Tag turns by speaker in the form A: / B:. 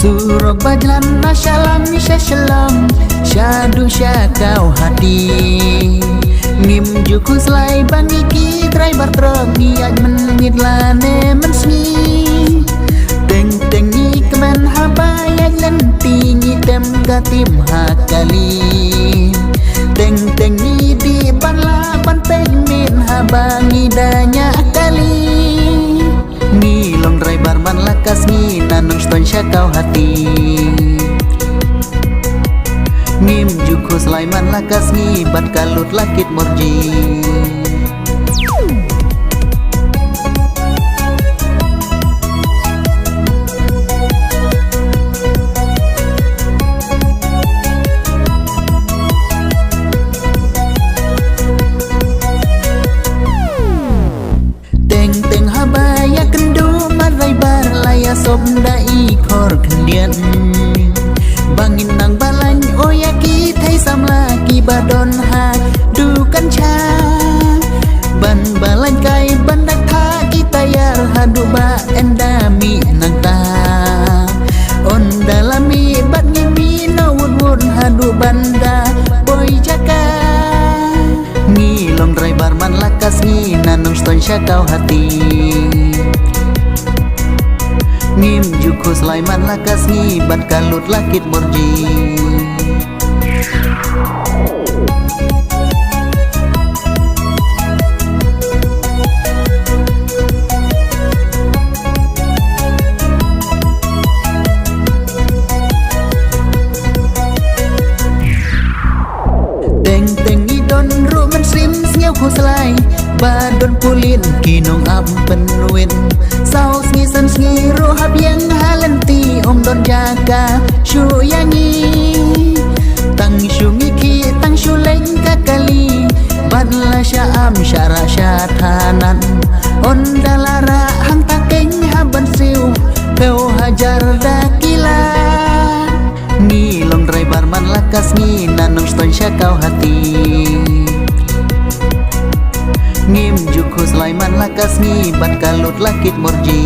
A: Surok bajlan shalom shalom syadu syakau hati ngim juku selai bangiki driver truk niat menit lane mensni teng tengi kemen habayang lenti nyitem katim hakali teng tengi di banla ban pengmin habangi danya kali ngilong driver man lakas ngi nanong ston syakau hati ngim juku Sulaiman lakas ngi bat kalut lakit morji teng habaya kendu marai bar laya sobdai khor kendian bangin nang balan oyaki thai samla ki badon ha dukan cha ban balan kai bandak tha kita yar hadu ba endami nang ta on dalami bat ngimi no wud hadu banda boy jaka ngilong driver man lakas ngi nanong ston syakau hati ngim juku Sulaiman lakas ngi bat kalut lakit morji teng idon ru men sim ngeu khu selai badon pulin kinong am penuin saus ngi san ngi ru hab yang halenti om don jaga shu yangi tang shu ngi ki tang shu leng kakali badla syam syara syatanan on dalara hang takeng haban siu kau hajar dakila ngilong driver man lakas ngi nanong ston syakau hati ngim juku Sulaiman lakas ngi bat kalut lakit morji